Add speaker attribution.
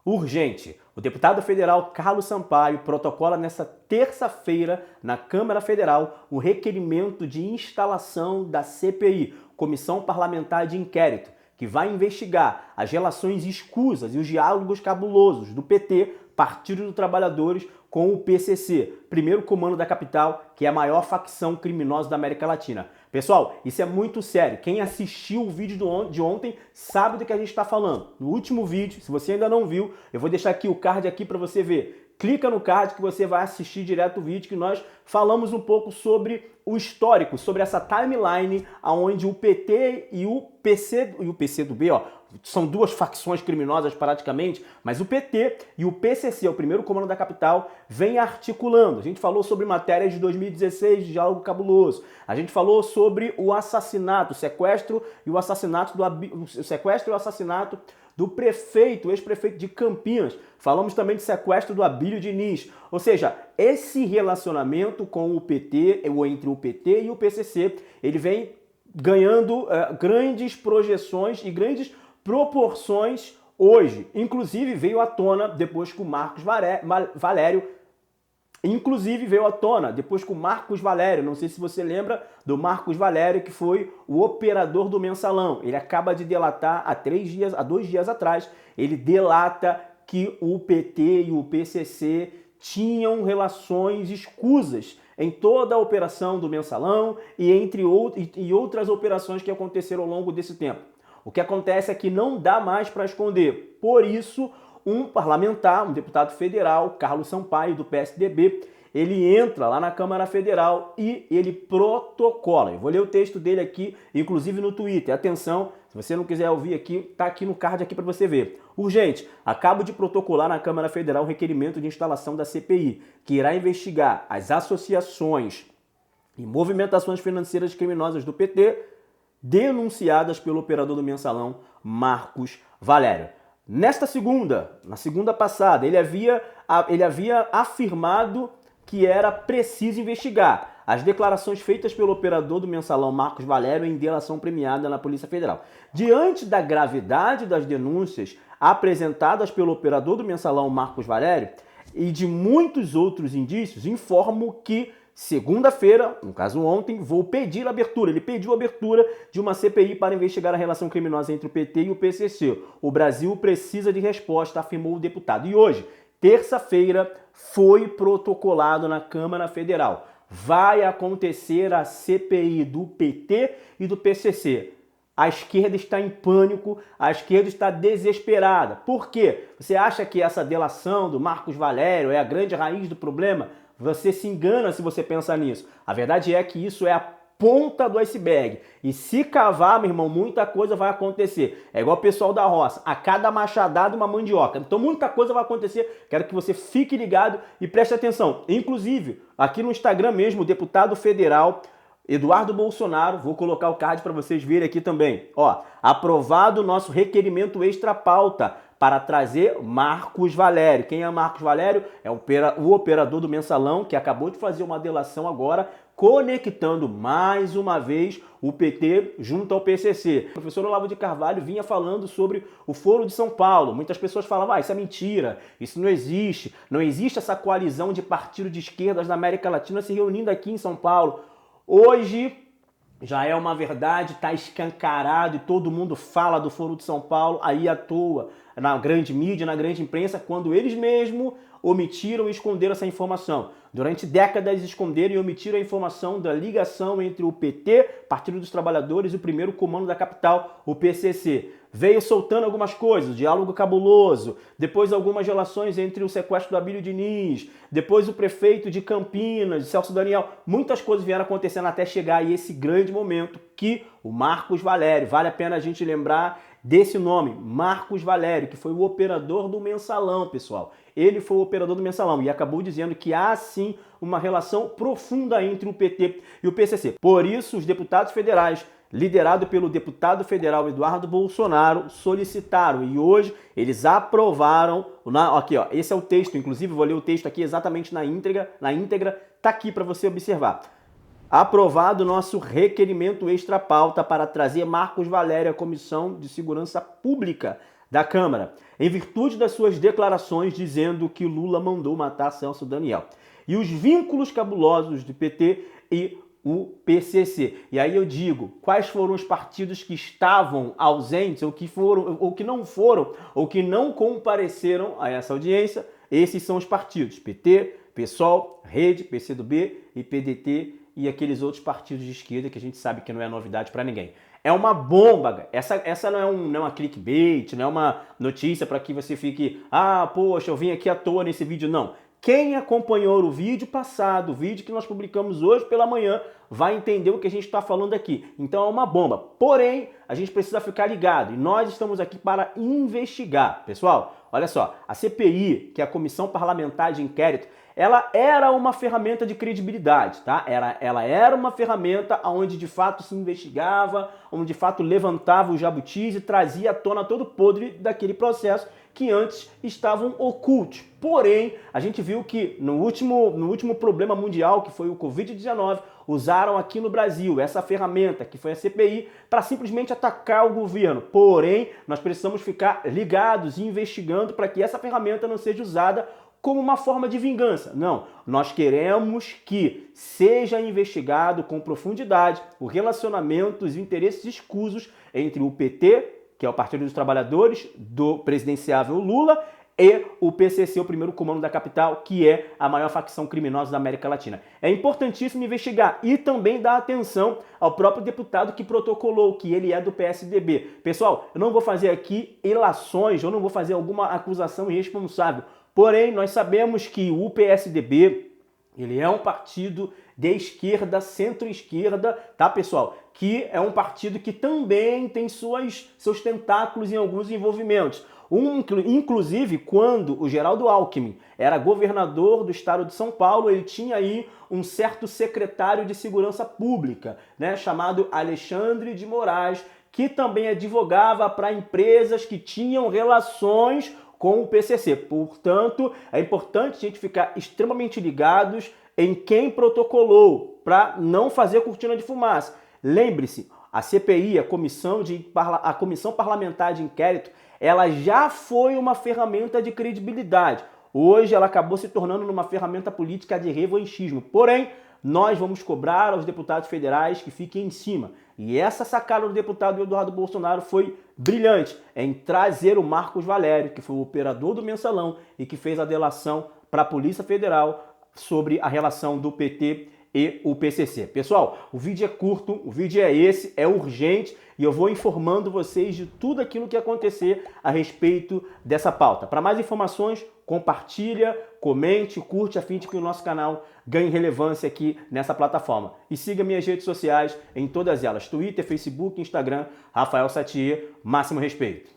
Speaker 1: Urgente. O deputado federal Carlos Sampaio protocola nesta terça-feira na Câmara Federal o requerimento de instalação da CPI, Comissão Parlamentar de Inquérito, que vai investigar as relações escusas e os diálogos cabulosos do PT, Partido dos Trabalhadores, com o PCC, primeiro comando da capital, que é a maior facção criminosa da América Latina. Pessoal, isso é muito sério. Quem assistiu o vídeo de ontem sabe do que a gente está falando. No último vídeo, se você ainda não viu, eu vou deixar aqui o card aqui para você ver. Clica no card que você vai assistir direto o vídeo que nós falamos um pouco sobre o histórico, sobre essa timeline onde o PT e o PCdoB, são duas facções criminosas praticamente, mas o PT e o PCC, o primeiro comando da capital, vem articulando. A gente falou sobre matérias de 2016 de diálogo cabuloso. A gente falou sobre o assassinato, o sequestro e o assassinato do prefeito, ex-prefeito de Campinas. Falamos também de sequestro do Abílio Diniz. Ou seja, esse relacionamento com o PT, ou entre o PT e o PCC, ele vem ganhando grandes projeções e grandes proporções hoje. Inclusive veio à tona depois que o Marcos Valério, não sei se você lembra do Marcos Valério, que foi o operador do Mensalão. Ele acaba de delatar há 2 dias atrás, ele delata que o PT e o PCC tinham relações escusas em toda a operação do Mensalão e outras operações que aconteceram ao longo desse tempo. O que acontece é que não dá mais para esconder. Por isso, um parlamentar, um deputado federal, Carlos Sampaio, do PSDB, ele entra lá na Câmara Federal e ele protocola. Eu vou ler o texto dele aqui, inclusive no Twitter. Atenção, se você não quiser ouvir aqui, tá aqui no card aqui para você ver. Urgente, acabo de protocolar na Câmara Federal o requerimento de instalação da CPI, que irá investigar as associações e movimentações financeiras criminosas do PT, denunciadas pelo operador do Mensalão, Marcos Valério. Na segunda passada, ele havia afirmado que era preciso investigar as declarações feitas pelo operador do Mensalão, Marcos Valério, em delação premiada na Polícia Federal. Diante da gravidade das denúncias apresentadas pelo operador do Mensalão, Marcos Valério, e de muitos outros indícios, informo que segunda-feira, no caso ontem, ele pediu a abertura de uma CPI para investigar a relação criminosa entre o PT e o PCC. O Brasil precisa de resposta, afirmou o deputado. E hoje, terça-feira, foi protocolado na Câmara Federal. Vai acontecer a CPI do PT e do PCC. A esquerda está em pânico, a esquerda está desesperada. Por quê? Você acha que essa delação do Marcos Valério é a grande raiz do problema? Você se engana se você pensa nisso. A verdade é que isso é a ponta do iceberg. E se cavar, meu irmão, muita coisa vai acontecer. É igual o pessoal da roça. A cada machadada, uma mandioca. Então muita coisa vai acontecer. Quero que você fique ligado e preste atenção. Inclusive, aqui no Instagram mesmo, o deputado federal Eduardo Bolsonaro, vou colocar o card para vocês verem aqui também. Aprovado o nosso requerimento extra pauta para trazer Marcos Valério. Quem é Marcos Valério? É o operador do Mensalão, que acabou de fazer uma delação agora, conectando mais uma vez o PT junto ao PCC. O professor Olavo de Carvalho vinha falando sobre o Foro de São Paulo. Muitas pessoas falavam, isso é mentira, isso não existe. Não existe essa coalizão de partidos de esquerdas da América Latina se reunindo aqui em São Paulo. Hoje já é uma verdade, está escancarado e todo mundo fala do Foro de São Paulo aí à toa, na grande mídia, na grande imprensa, quando eles mesmos omitiram e esconderam essa informação. Durante décadas esconderam e omitiram a informação da ligação entre o PT, Partido dos Trabalhadores, e o primeiro comando da capital, o PCC. Veio soltando algumas coisas, diálogo cabuloso, depois algumas relações entre o sequestro do Abílio Diniz, depois o prefeito de Campinas, Celso Daniel. Muitas coisas vieram acontecendo até chegar a esse grande momento que o Marcos Valério, vale a pena a gente lembrar desse nome, Marcos Valério, que foi o operador do Mensalão, pessoal. Ele foi o operador do Mensalão e acabou dizendo que há sim uma relação profunda entre o PT e o PCC. Por isso, os deputados federais, liderado pelo deputado federal Eduardo Bolsonaro, solicitaram e hoje eles aprovaram, aqui esse é o texto, inclusive vou ler o texto aqui exatamente na íntegra, tá aqui para você observar. Aprovado nosso requerimento extra pauta para trazer Marcos Valério à Comissão de Segurança Pública da Câmara, em virtude das suas declarações dizendo que Lula mandou matar Celso Daniel. E os vínculos cabulosos do PT e o PCC. E aí eu digo, quais foram os partidos que estavam ausentes, ou que foram, ou que não foram, ou que não compareceram a essa audiência? Esses são os partidos: PT, PSOL, Rede, PCdoB e PDT e aqueles outros partidos de esquerda que a gente sabe que não é novidade para ninguém. É uma bomba, essa não é uma clickbait, não é uma notícia para que você fique, poxa, eu vim aqui à toa nesse vídeo, não. Quem acompanhou o vídeo passado, o vídeo que nós publicamos hoje pela manhã, vai entender o que a gente está falando aqui. Então é uma bomba. Porém, a gente precisa ficar ligado e nós estamos aqui para investigar. Pessoal, olha só, a CPI, que é a Comissão Parlamentar de Inquérito, ela era uma ferramenta de credibilidade, tá? Ela era uma ferramenta onde de fato se investigava, onde de fato levantava os jabutis e trazia à tona todo o podre daquele processo que antes estavam ocultos. Porém, a gente viu que no último problema mundial, que foi o Covid-19, usaram aqui no Brasil essa ferramenta, que foi a CPI, para simplesmente atacar o governo. Porém, nós precisamos ficar ligados e investigando para que essa ferramenta não seja usada como uma forma de vingança. Não, nós queremos que seja investigado com profundidade o relacionamento, os interesses escusos entre o PT, que é o Partido dos Trabalhadores, do presidenciável Lula, e o PCC, o primeiro comando da capital, que é a maior facção criminosa da América Latina. É importantíssimo investigar e também dar atenção ao próprio deputado que protocolou, que ele é do PSDB. Pessoal, eu não vou fazer aqui ilações, eu não vou fazer alguma acusação irresponsável. Porém, nós sabemos que o PSDB, ele é um partido de esquerda, centro-esquerda, tá, pessoal? Que é um partido que também tem seus tentáculos em alguns envolvimentos. Inclusive, quando o Geraldo Alckmin era governador do estado de São Paulo, ele tinha aí um certo secretário de segurança pública, né, chamado Alexandre de Moraes, que também advogava para empresas que tinham relações com o PCC. Portanto, é importante a gente ficar extremamente ligados em quem protocolou, para não fazer cortina de fumaça. Lembre-se, a CPI, a Comissão Parlamentar de Inquérito, ela já foi uma ferramenta de credibilidade. Hoje ela acabou se tornando uma ferramenta política de revanchismo. Porém, nós vamos cobrar aos deputados federais que fiquem em cima. E essa sacada do deputado Eduardo Bolsonaro foi brilhante em trazer o Marcos Valério, que foi o operador do mensalão e que fez a delação para a Polícia Federal sobre a relação do PT e o PCC. Pessoal, o vídeo é curto, o vídeo é esse, é urgente e eu vou informando vocês de tudo aquilo que acontecer a respeito dessa pauta. Para mais informações, compartilha, comente, curte a fim de que o nosso canal ganhe relevância aqui nessa plataforma. E siga minhas redes sociais em todas elas, Twitter, Facebook, Instagram, Rafael Satier, máximo respeito.